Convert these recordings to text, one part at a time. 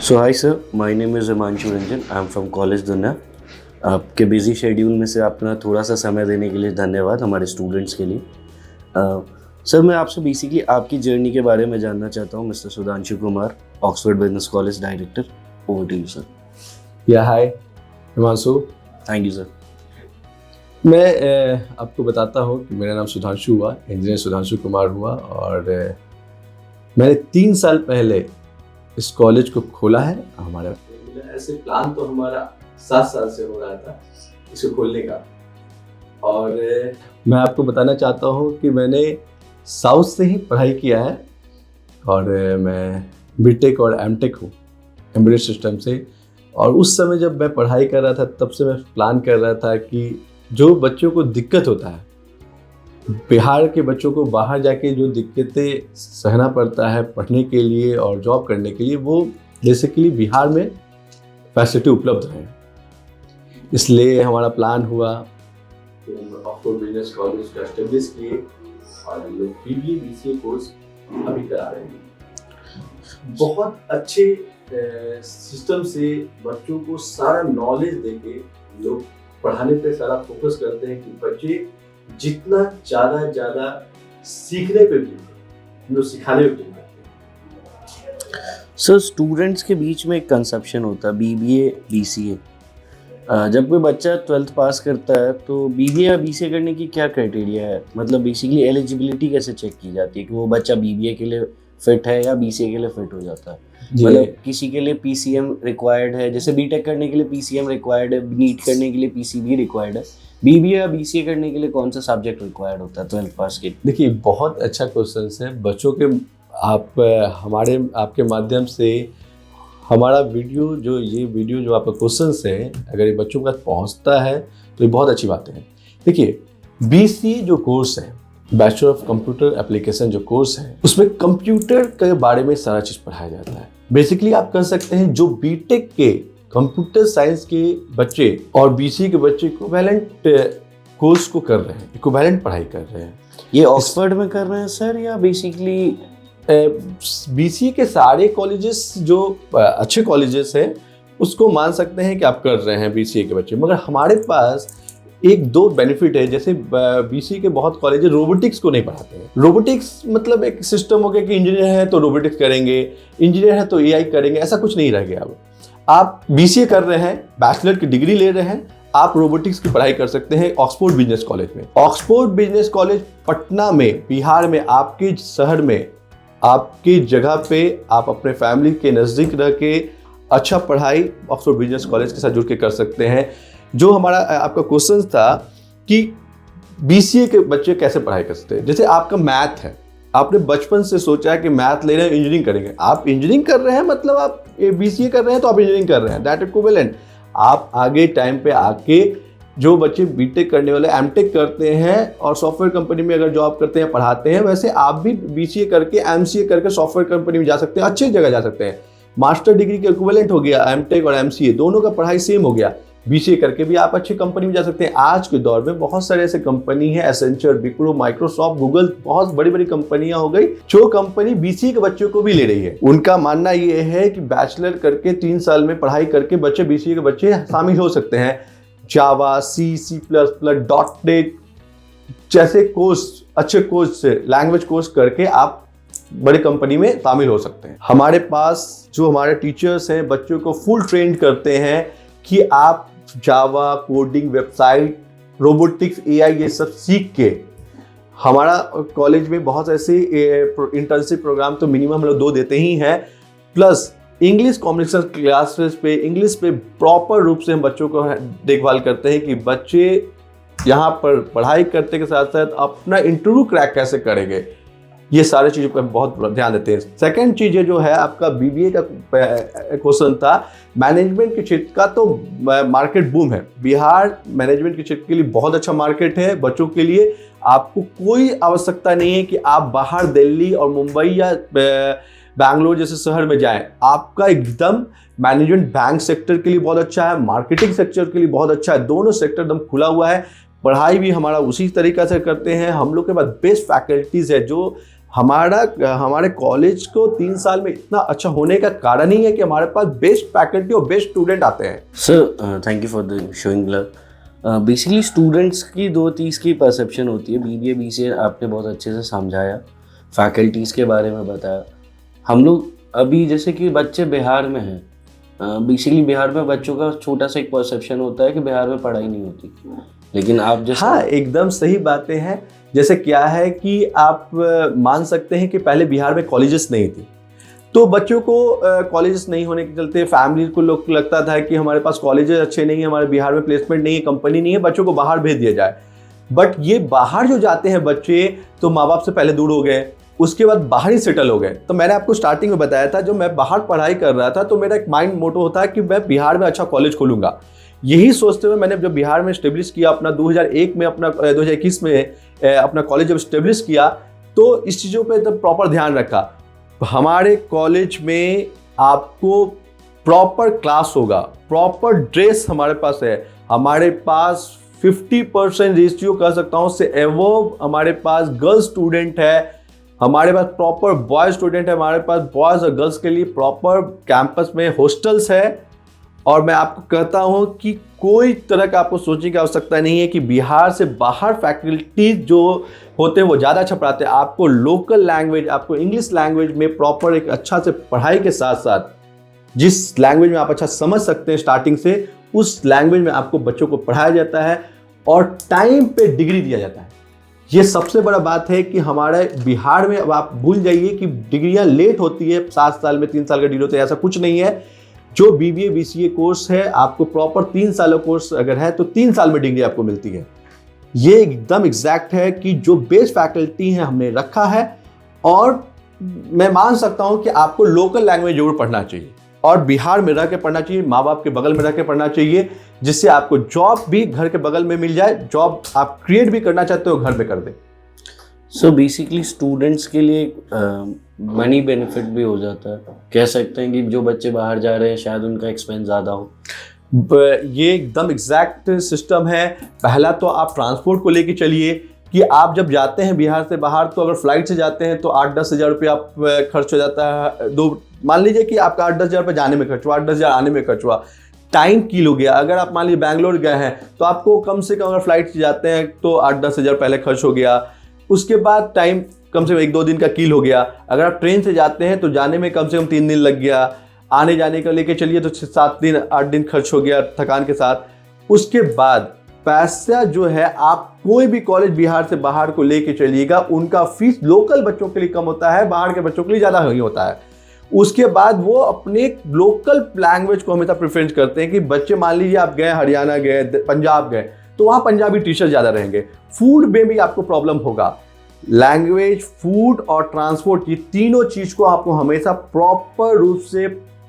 So hi sir, my name is Himanshu Ranjan. I am from college दुनिया। आपके busy schedule में से अपना थोड़ा सा समय देने के लिए धन्यवाद हमारे स्टूडेंट्स के लिए। सर, मैं आपसे बेसिकली आपकी जर्नी के बारे में जानना चाहता हूँ। Mister Sudhanshu Kumar, Oxford business college director. Over to you sir. Yeah hi Himanshu. Thank you sir. मैं आपको बताता हूँ कि मेरा नाम सुधांशु हुआ, इंजीनियर सुधांशु कुमार हुआ, और मैंने 3 साल पहले इस कॉलेज को खोला है। हमारा ऐसे प्लान तो हमारा 7 साल से हो रहा था इसको खोलने का। और मैं आपको बताना चाहता हूँ कि मैंने साउथ से ही पढ़ाई किया है, और मैं बीटेक और एमटेक हूँ एम्बेडेड सिस्टम से। और उस समय जब मैं पढ़ाई कर रहा था तब से मैं प्लान कर रहा था कि जो बच्चों को दिक्कत होता है, बिहार के बच्चों को बाहर जाके जो दिक्कतें सहना पड़ता है पढ़ने के लिए और जॉब करने के लिए, वो बेसिकली बिहार में फैसिलिटी उपलब्ध है। इसलिए हमारा प्लान हुआ कि हम ऑक्सफोर्ड बिजनेस कॉलेज का एस्टेब्लिश किए, और हम लोग बीबीए बीसीए कोर्स अभी करा रहे हैं। बहुत अच्छे सिस्टम से बच्चों को सारा नॉलेज देके लोग पढ़ाने पे सारा फोकस करते हैं कि बच्चे जितना ज़्यादा सीखने पे भी हम लोग सिखाने पे भी करते हैं। सर, स्टूडेंट्स के बीच में एक कंसेप्शन होता है बीबीए बीसीए। जब कोई बच्चा 12th पास करता है तो बीबीए या बीसीए करने की क्या क्राइटेरिया है? मतलब बेसिकली एलिजिबिलिटी कैसे चेक की जाती है कि वो बच्चा बीबीए के लिए फिट है या बीसीए के लिए फिट हो जाता है? मतलब किसी के लिए पीसीएम रिक्वायर्ड है, जैसे बीटेक करने के लिए पीसीएम रिक्वायर्ड है, नीट करने के लिए पीसीबी रिक्वायर्ड है। बीबीए या बीसीए करने के लिए कौन सा सब्जेक्ट रिक्वायर्ड होता है 12th पास के? देखिए, बहुत अच्छा क्वेश्चन है बच्चों के। आपके माध्यम से हमारा वीडियो जो आपका क्वेश्चन है, अगर ये बच्चों के पास पहुंचता है तो ये बहुत अच्छी बात है। देखिए, बीसीए जो कोर्स है, बैचलर ऑफ कंप्यूटर एप्लीकेशन जो कोर्स है, उसमें कंप्यूटर के बारे में सारा चीज़ पढ़ाया जाता है। बेसिकली आप कह सकते हैं जो बीटेक के कंप्यूटर साइंस के बच्चे और बीसीए के बच्चे इक्विवेलेंट कोर्स को कर रहे हैं, इक्विवेलेंट पढ़ाई कर रहे हैं। ये ऑक्सफोर्ड में कर रहे हैं सर, या बेसिकली बीसीए के सारे कॉलेजेस जो अच्छे कॉलेजेस हैं उसको मान सकते हैं कि आप कर रहे हैं बीसीए के बच्चे। मगर हमारे पास 1-2 बेनिफिट है। जैसे बीसीए के बहुत कॉलेज रोबोटिक्स को नहीं पढ़ाते हैं। रोबोटिक्स मतलब एक सिस्टम हो गया कि इंजीनियर है तो रोबोटिक्स करेंगे, इंजीनियर है तो एआई करेंगे, ऐसा कुछ नहीं रह गया। अब आप बीसीए कर रहे हैं, बैचलर की डिग्री ले रहे हैं, आप रोबोटिक्स की पढ़ाई कर सकते हैं ऑक्सफोर्ड बिजनेस कॉलेज में। ऑक्सफोर्ड बिजनेस कॉलेज पटना में, बिहार में, आपके शहर में, आपकी जगह पे आप अपने फैमिली के नज़दीक रह के अच्छा पढ़ाई ऑक्सफोर्ड बिजनेस कॉलेज के साथ जुड़ के कर सकते हैं। जो हमारा आपका क्वेश्चन था कि बीसीए के बच्चे कैसे पढ़ाई कर सकते हैं, जैसे आपका मैथ है, आपने बचपन से सोचा है कि मैथ ले रहे हैं, इंजीनियरिंग करेंगे। आप इंजीनियरिंग कर रहे हैं, मतलब आप बीसीए कर रहे हैं तो आप इंजीनियरिंग कर रहे हैं, दैट इक्विवेलेंट। आप आगे टाइम पे आके जो बच्चे बीटेक करने वाले एमटेक करते हैं और सॉफ्टवेयर कंपनी में अगर जॉब करते हैं, पढ़ाते हैं, वैसे आप भी बीसीए करके एमसीए करके सॉफ्टवेयर कंपनी में जा सकते हैं, अच्छी जगह जा सकते हैं। मास्टर डिग्री के इक्विवेलेंट हो गया एमटेक और एमसीए, दोनों का पढ़ाई सेम हो गया। बीसीए करके भी आप अच्छी कंपनी में जा सकते हैं। आज के दौर में बहुत सारे ऐसे कंपनी है, एसेंचर, विप्रो, माइक्रोसॉफ्ट, गूगल, बहुत बड़ी बड़ी कंपनियां हो गई जो कंपनी बीसीए के बच्चों को भी ले रही है। उनका मानना ये है कि बैचलर करके 3 साल में पढ़ाई करके बच्चे बीसीए के बच्चे शामिल हो सकते हैं। जावा, सी++, .NET जैसे कोर्स, अच्छे कोर्स से लैंग्वेज कोर्स करके आप बड़ी कंपनी में शामिल हो सकते हैं। हमारे पास जो हमारे टीचर्स हैं बच्चों को फुल ट्रेन करते हैं कि आप जावा, कोडिंग, वेबसाइट, रोबोटिक्स, एआई ये सब सीख के, हमारा कॉलेज में बहुत ऐसे इंटर्नशिप प्रोग्राम तो मिनिमम हम लोग 2 देते ही हैं, प्लस इंग्लिश कम्युनिकेशन क्लासेस पे इंग्लिश पे प्रॉपर रूप से हम बच्चों को देखभाल करते हैं कि बच्चे यहाँ पर पढ़ाई करते के साथ साथ अपना इंटरव्यू क्रैक कैसे करेंगे, ये सारी चीज़ों पर बहुत ध्यान देते हैं। सेकंड चीज़ जो है, आपका बीबीए का क्वेश्चन था, मैनेजमेंट के क्षेत्र का तो मार्केट बूम है। बिहार मैनेजमेंट के क्षेत्र के लिए बहुत अच्छा मार्केट है बच्चों के लिए। आपको कोई आवश्यकता नहीं है कि आप बाहर दिल्ली और मुंबई या बैंगलोर जैसे शहर में जाएं। आपका एकदम मैनेजमेंट बैंक सेक्टर के लिए बहुत अच्छा है, मार्केटिंग सेक्टर के लिए बहुत अच्छा है। दोनों सेक्टर एकदम खुला हुआ है। पढ़ाई भी हमारा उसी तरीक़ा से करते हैं। हम लोग के पास बेस्ट फैकल्टीज़ है जो हमारे कॉलेज को 3 साल में इतना अच्छा होने का कारण ही है कि हमारे पास बेस्ट फैकल्टी और बेस्ट स्टूडेंट आते हैं। Sir thank you for the showing love. Basically students की दो चीज़ की परसेप्शन होती है, बीबीए बीसीए आपने बहुत अच्छे से समझाया, फैकल्टीज़ के बारे में बताया। हम लोग अभी जैसे कि बच्चे बिहार में हैं, बेसिकली बिहार में बच्चों का छोटा सा एक परसेप्शन होता है कि बिहार में पढ़ाई नहीं होती, लेकिन आप जैसे हाँ, एकदम सही बातें हैं। जैसे क्या है कि आप मान सकते हैं कि पहले बिहार में कॉलेजेस नहीं थी, तो बच्चों को कॉलेजेस नहीं होने के चलते फैमिली को लोग लगता था कि हमारे पास कॉलेजेस अच्छे नहीं है, हमारे बिहार में प्लेसमेंट नहीं है, कंपनी नहीं है, बच्चों को बाहर भेज दिया जाए। बट ये बाहर जो जाते हैं बच्चे तो माँ बाप से पहले दूर हो गए, उसके बाद बाहर ही सेटल हो गए। तो मैंने आपको स्टार्टिंग में बताया था, जो मैं बाहर पढ़ाई कर रहा था तो मेरा एक माइंड मोटो होता है कि मैं बिहार में अच्छा कॉलेज खोलूंगा। यही सोचते हुए मैंने जब बिहार में स्टेब्लिश किया अपना 2001 में, अपना 2021 में अपना कॉलेज जब स्टेब्लिश किया, तो इस चीज़ों पे तब प्रॉपर ध्यान रखा। हमारे कॉलेज में आपको प्रॉपर क्लास होगा, प्रॉपर ड्रेस हमारे पास है, हमारे पास 50% रेशियो कह सकता हूँ से एवोव हमारे पास गर्ल्स स्टूडेंट है, हमारे पास प्रॉपर बॉयज स्टूडेंट है, हमारे पास बॉयज़ और गर्ल्स के लिए प्रॉपर कैंपस में हॉस्टल्स है। और मैं आपको कहता हूं कि कोई तरह का आपको सोचने की आवश्यकता नहीं है कि बिहार से बाहर फैकल्टी जो होते हैं वो ज़्यादा अच्छा पढ़ाते हैं। आपको लोकल लैंग्वेज, आपको इंग्लिश लैंग्वेज में प्रॉपर एक अच्छा से पढ़ाई के साथ साथ जिस लैंग्वेज में आप अच्छा समझ सकते हैं स्टार्टिंग से, उस लैंग्वेज में आपको बच्चों को पढ़ाया जाता है और टाइम पे डिग्री दिया जाता है। ये सबसे बड़ा बात है कि हमारे बिहार में, अब आप भूल जाइए कि डिग्रियां लेट होती है, 7 साल में 3 साल का डिग्री होता है, ऐसा कुछ नहीं है। जो बीबीए बीसीए कोर्स है, आपको प्रॉपर 3 साल का कोर्स अगर है तो 3 साल में डिग्री आपको मिलती है। ये एकदम एग्जैक्ट है कि जो बेस्ट फैकल्टी है हमने रखा है, और मैं मान सकता हूं कि आपको लोकल लैंग्वेज जरूर पढ़ना चाहिए और बिहार में रह के पढ़ना चाहिए, माँ बाप के बगल में रह के पढ़ना चाहिए, जिससे आपको जॉब भी घर के बगल में मिल जाए, जॉब आप क्रिएट भी करना चाहते हो घर पे कर दे। सो बेसिकली स्टूडेंट्स के लिए मनी बेनिफिट भी हो जाता है, कह सकते हैं कि जो बच्चे बाहर जा रहे हैं शायद उनका एक्सपेंस ज़्यादा हो। ये एकदम एग्जैक्ट सिस्टम है। पहला तो आप ट्रांसपोर्ट को लेके चलिए कि आप जब जाते हैं बिहार से बाहर, तो अगर फ्लाइट से जाते हैं तो 8-10 हज़ार रुपये आप खर्च हो जाता है। मान लीजिए कि आपका 8-10 हज़ार रुपये जाने में खर्च हुआ, 8-10 हज़ार आने में खर्च हुआ, टाइम किल हो गया। अगर आप मान लीजिए बैंगलोर गए हैं तो आपको कम से कम, अगर फ्लाइट से जाते हैं तो 8-10 हज़ार पहले खर्च हो गया, उसके बाद टाइम कम से कम 1-2 दिन का किल हो गया। अगर आप ट्रेन से जाते हैं तो जाने में कम से कम 3 दिन लग गया, आने जाने का लेके चलिए तो 7 दिन 8 दिन खर्च हो गया थकान के साथ। उसके बाद पैसा जो है, आप कोई भी कॉलेज बिहार से बाहर को लेके चलिएगा, उनका फीस लोकल बच्चों के लिए कम होता है, बाहर के बच्चों के लिए ज़्यादा ही होता है। उसके बाद वो अपने लोकल लैंग्वेज को हमेशा प्रेफरेंस करते हैं कि बच्चे, मान लीजिए आप गए हरियाणा गए, पंजाब गए, तो वहाँ पंजाबी टीचर ज़्यादा रहेंगे। फूड में भी आपको प्रॉब्लम होगा। लैंग्वेज, फूड और ट्रांसपोर्ट, ये तीनों चीज़ को आपको हमेशा प्रॉपर रूप से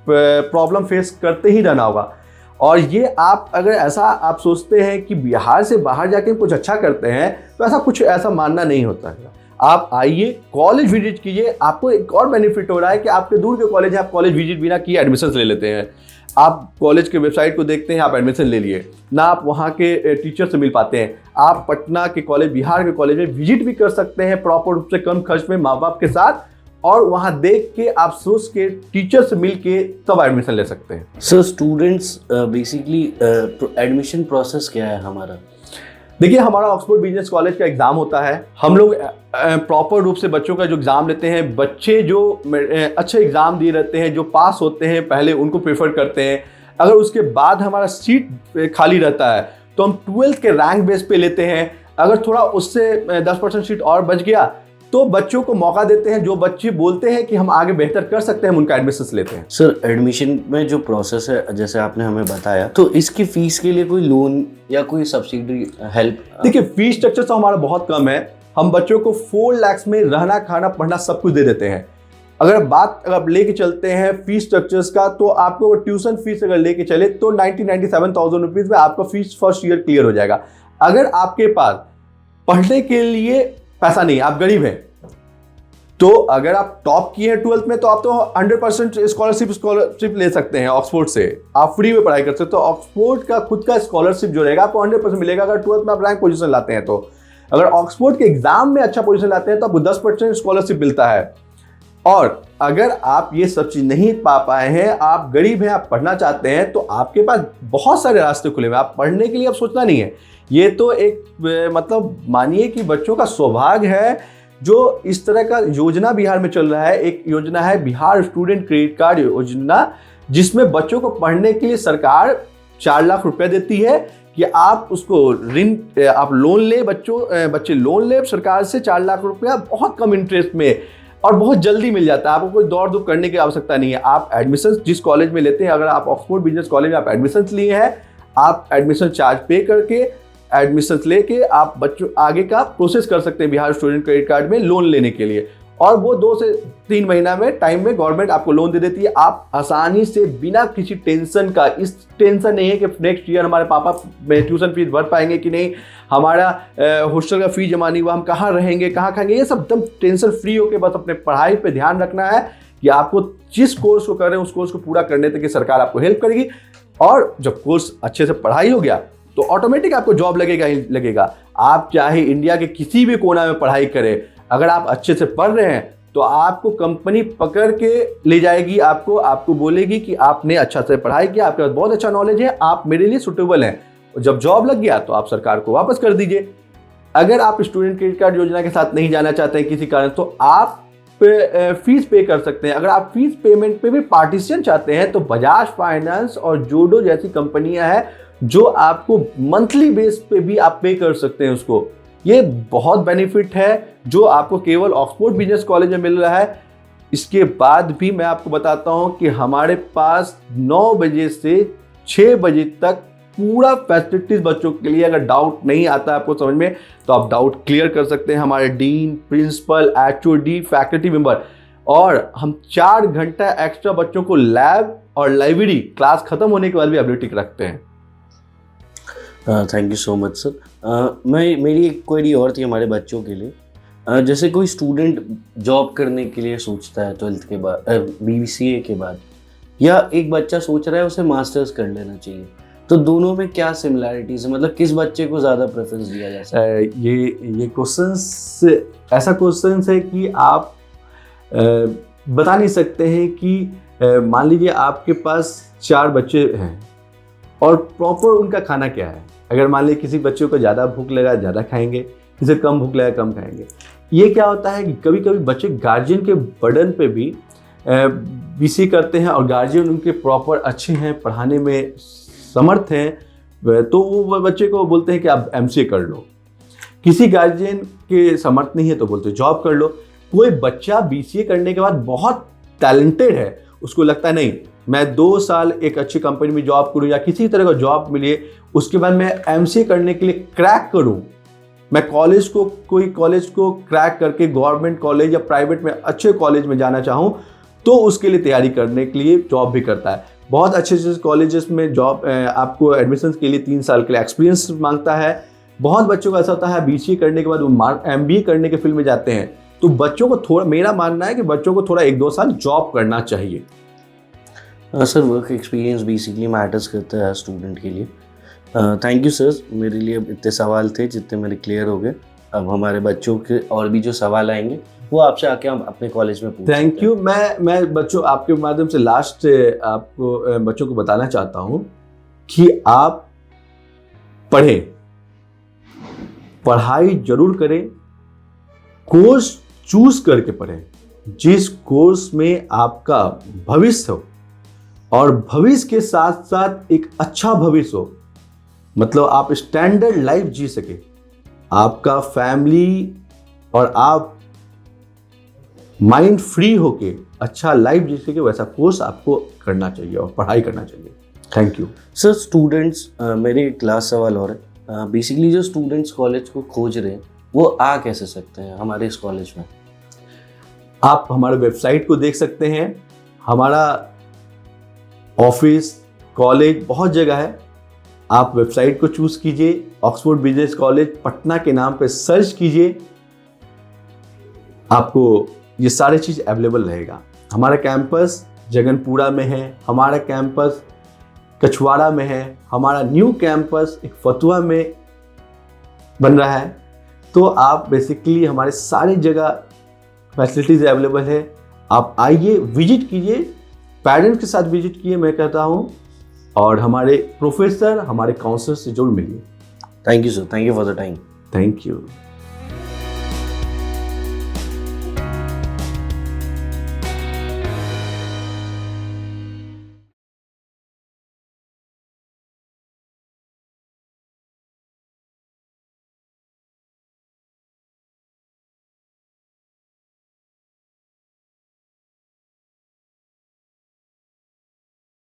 प्रॉब्लम फेस करते ही रहना होगा। और ये आप अगर ऐसा आप सोचते हैं कि बिहार से बाहर जाके कुछ अच्छा करते हैं, तो ऐसा कुछ ऐसा मानना नहीं होता है। आप आइए, कॉलेज विजिट कीजिए, आपको एक और बेनिफिट हो रहा है कि आपके दूर के कॉलेज है, आप कॉलेज विजिट बिना किए एडमिशन ले लेते हैं। आप कॉलेज के वेबसाइट को देखते हैं, आप एडमिशन ले लिए ना, आप वहाँ के टीचर से मिल पाते हैं। आप पटना के कॉलेज, बिहार के कॉलेज में विजिट भी कर सकते हैं प्रॉपर रूप से, कम खर्च में, माँ बाप के साथ, और वहाँ देख के आप सोच के टीचर से मिल के तब एडमिशन ले सकते हैं। Sir students basically admission process क्या है हमारा? देखिए, हमारा ऑक्सफोर्ड बिजनेस कॉलेज का एग्ज़ाम होता है। हम लोग प्रॉपर रूप से बच्चों का जो एग्ज़ाम लेते हैं, बच्चे जो अच्छे एग्ज़ाम दिए रहते हैं, जो पास होते हैं, पहले उनको प्रेफर करते हैं। अगर उसके बाद हमारा सीट खाली रहता है तो हम 12th के रैंक बेस पे लेते हैं। अगर थोड़ा उससे 10% सीट और बच गया तो बच्चों को मौका देते हैं, जो बच्चे बोलते हैं कि हम आगे बेहतर कर सकते हैं, हम उनका एडमिशन लेते हैं। सर एडमिशन में जो प्रोसेस है, जैसे आपने हमें बताया, तो इसकी फीस के लिए कोई लोन या कोई सब्सिडी हेल्प? देखिए, फीस स्ट्रक्चर तो हमारा बहुत कम है। हम बच्चों को 4 लाख में रहना, खाना, पढ़ना सब कुछ दे देते हैं। अगर लेके चलते हैं फीस स्ट्रक्चर्स का, तो आपको ट्यूशन फीस अगर लेके चले तो 97,000 रुपीज़ में आपका फीस फर्स्ट ईयर क्लियर हो जाएगा। अगर आपके पास पढ़ने के लिए पैसा नहीं, आप गरीब हैं, तो अगर आप टॉप किए हैं 12th में, तो आप तो 100% स्कॉलरशिप ले सकते हैं ऑक्सफोर्ड से। आप फ्री में पढ़ाई कर सकते हो। तो ऑक्सफोर्ड का खुद का स्कॉलरशिप जो रहेगा आपको 100% मिलेगा अगर 12th में आप रैंक पोजीशन लाते हैं। तो अगर ऑक्सफोर्ड के एग्जाम में अच्छा पोजीशन लाते हैं तो आपको 10% स्कॉलरशिप मिलता है। और अगर आप ये सब चीज नहीं पा पाए हैं, आप गरीब हैं, आप पढ़ना चाहते हैं, तो आपके पास बहुत सारे रास्ते खुले हुए हैं। आप पढ़ने के लिए अब सोचना नहीं है। ये तो एक मतलब मानिए कि बच्चों का सौभाग्य है जो इस तरह का योजना बिहार में चल रहा है। एक योजना है बिहार स्टूडेंट क्रेडिट कार्ड योजना, जिसमें बच्चों को पढ़ने के लिए सरकार 4 लाख रुपए देती है कि आप उसको ऋण, आप लोन ले, बच्चे लोन ले सरकार से 4 लाख रुपया बहुत कम इंटरेस्ट में और बहुत जल्दी मिल जाता है। आपको कोई दौड़ धूप करने की आवश्यकता नहीं है। आप एडमिशन जिस कॉलेज में लेते हैं, अगर आप ऑक्सफोर्ड बिजनेस कॉलेज में आप एडमिशन लिए हैं, आप एडमिशन चार्ज पे करके एडमिशन लेके आप बच्चों आगे का प्रोसेस कर सकते हैं बिहार स्टूडेंट क्रेडिट कार्ड में लोन लेने के लिए। और वो 2 से 3 महीना में टाइम में गवर्नमेंट आपको लोन दे देती है। आप आसानी से बिना किसी टेंशन का, इस टेंशन नहीं है कि नेक्स्ट ईयर हमारे पापा ट्यूशन फीस भर पाएंगे कि नहीं, हमारा हॉस्टल का फीस जमा नहीं हुआ, हम कहाँ रहेंगे, कहाँ खाएंगे, ये सब एकदम टेंशन फ्री होकर बस अपने पढ़ाई पे ध्यान रखना है कि आपको जिस कोर्स को कर रहे हैं उस कोर्स को पूरा करने तक सरकार आपको हेल्प करेगी। और जब कोर्स अच्छे से पढ़ाई हो गया तो ऑटोमेटिक आपको जॉब लगेगा ही लगेगा। आप चाहे इंडिया के किसी भी कोना में पढ़ाई करें, अगर आप अच्छे से पढ़ रहे हैं तो आपको कंपनी पकड़ के ले जाएगी, आपको बोलेगी कि आपने अच्छा से पढ़ाई किया, आपके पास बहुत अच्छा नॉलेज है, आप मेरे लिए सुटेबल हैं। जब जॉब लग गया तो आप सरकार को वापस कर दीजिए। अगर आप स्टूडेंट क्रेडिट कार्ड योजना के साथ नहीं जाना चाहते हैं किसी कारण, तो आप फीस पे कर सकते हैं। अगर आप फीस पेमेंट पे भी पार्टिसिपेशन चाहते हैं तो बजाज फाइनेंस और जोडो जैसी कंपनियां हैं जो आपको मंथली बेस पे भी आप पे कर सकते हैं उसको। ये बहुत बेनिफिट है जो आपको केवल ऑक्सफोर्ड बिजनेस कॉलेज में मिल रहा है। इसके बाद भी मैं आपको बताता हूं कि हमारे पास 9 बजे से 6 बजे तक पूरा फैसिलिटीज बच्चों के लिए। अगर डाउट नहीं आता है आपको समझ में तो आप डाउट क्लियर कर सकते हैं। हमारे dean, principal, HOD, faculty member, और हम 4 घंटा एक्स्ट्रा बच्चों को लैब और लाइब्रेरी क्लास खत्म होने के बाद भी एबिलिटी रखते हैं। Thank you so much sir. मेरी एक क्वेरी और थी हमारे बच्चों के लिए। जैसे कोई स्टूडेंट जॉब करने के लिए सोचता है 12th के बाद, BCA के बाद, या एक बच्चा सोच रहा है उसे मास्टर्स कर लेना चाहिए, तो दोनों में क्या सिमिलैरिटीज है? मतलब किस बच्चे को ज़्यादा प्रेफरेंस दिया जा सकता है? ये क्वेश्चन ऐसा क्वेश्चन है कि आप बता नहीं सकते हैं कि मान लीजिए आपके पास 4 बच्चे हैं और प्रॉपर उनका खाना क्या है। अगर मान लीजिए किसी बच्चे को ज़्यादा भूख लगा ज़्यादा खाएंगे, किसी कम भूख लगा कम खाएंगे। ये क्या होता है कि कभी कभी बच्चे गार्जियन के बर्डन पे भी BCA करते हैं और गार्जियन उनके प्रॉपर अच्छे हैं, पढ़ाने में समर्थ हैं, तो वो बच्चे को बोलते हैं कि आप MCA कर लो। किसी गार्जियन के समर्थ नहीं है तो बोलते जॉब कर लो। कोई बच्चा BCA करने के बाद बहुत टैलेंटेड है, उसको लगता है नहीं मैं 2 साल एक अच्छी कंपनी में जॉब करूँ या किसी तरह का जॉब मिले, उसके बाद मैं MCA करने के लिए क्रैक करूँ, मैं कोई कॉलेज को क्रैक करके गवर्नमेंट कॉलेज या प्राइवेट में अच्छे कॉलेज में जाना चाहूँ, तो उसके लिए तैयारी करने के लिए जॉब भी करता है। बहुत अच्छे अच्छे कॉलेजेस में जॉब आपको एडमिशन के लिए 3 साल के लिए एक्सपीरियंस मांगता है। बहुत बच्चों का ऐसा होता है BCA करने के बाद वो MBA करने के फील्ड में जाते हैं। तो बच्चों को थोड़ा, मेरा मानना है कि बच्चों को थोड़ा 1-2 साल जॉब करना चाहिए। Sir work experience basically matters करता है स्टूडेंट के लिए। थैंक यू सर, मेरे लिए इतने सवाल थे जितने मेरे क्लियर हो गए। अब हमारे बच्चों के और भी जो सवाल आएंगे वो आपसे आके हम अपने कॉलेज में पूछ। Thank you. मैं बच्चों आपके माध्यम से लास्ट आपको बच्चों को बताना चाहता हूं कि आप पढ़ें, पढ़ाई जरूर करें, कोर्स चूज करके पढ़ें जिस कोर्स में आपका भविष्य हो और भविष्य के साथ साथ एक अच्छा भविष्य हो, मतलब आप स्टैंडर्ड लाइफ जी सके, आपका फैमिली और आप माइंड फ्री होके अच्छा लाइफ जी सके, वैसा कोर्स आपको करना चाहिए और पढ़ाई करना चाहिए। Thank you sir. स्टूडेंट्स, मेरे क्लास सवाल और है, बेसिकली जो स्टूडेंट्स कॉलेज को खोज रहे हैं वो आ कैसे सकते हैं हमारे इस कॉलेज में? आप हमारे वेबसाइट को देख सकते हैं। हमारा ऑफिस, कॉलेज बहुत जगह है। आप वेबसाइट को चूज कीजिए, ऑक्सफोर्ड बिजनेस कॉलेज पटना के नाम पे सर्च कीजिए, आपको ये सारे चीज़ अवेलेबल रहेगा। हमारा कैंपस जगनपुरा में है, हमारा कैंपस कछवाड़ा में है, हमारा न्यू कैंपस एक फतुहा में बन रहा है। तो आप बेसिकली हमारे सारी जगह फैसिलिटीज़ अवेलेबल है, आप आइए, विजिट कीजिए, पेरेंट्स के साथ विजिट कीजिए मैं कहता हूँ, और हमारे प्रोफेसर, हमारे काउंसलर से जरूर मिलिए। Thank you sir, thank you for the time. Thank you.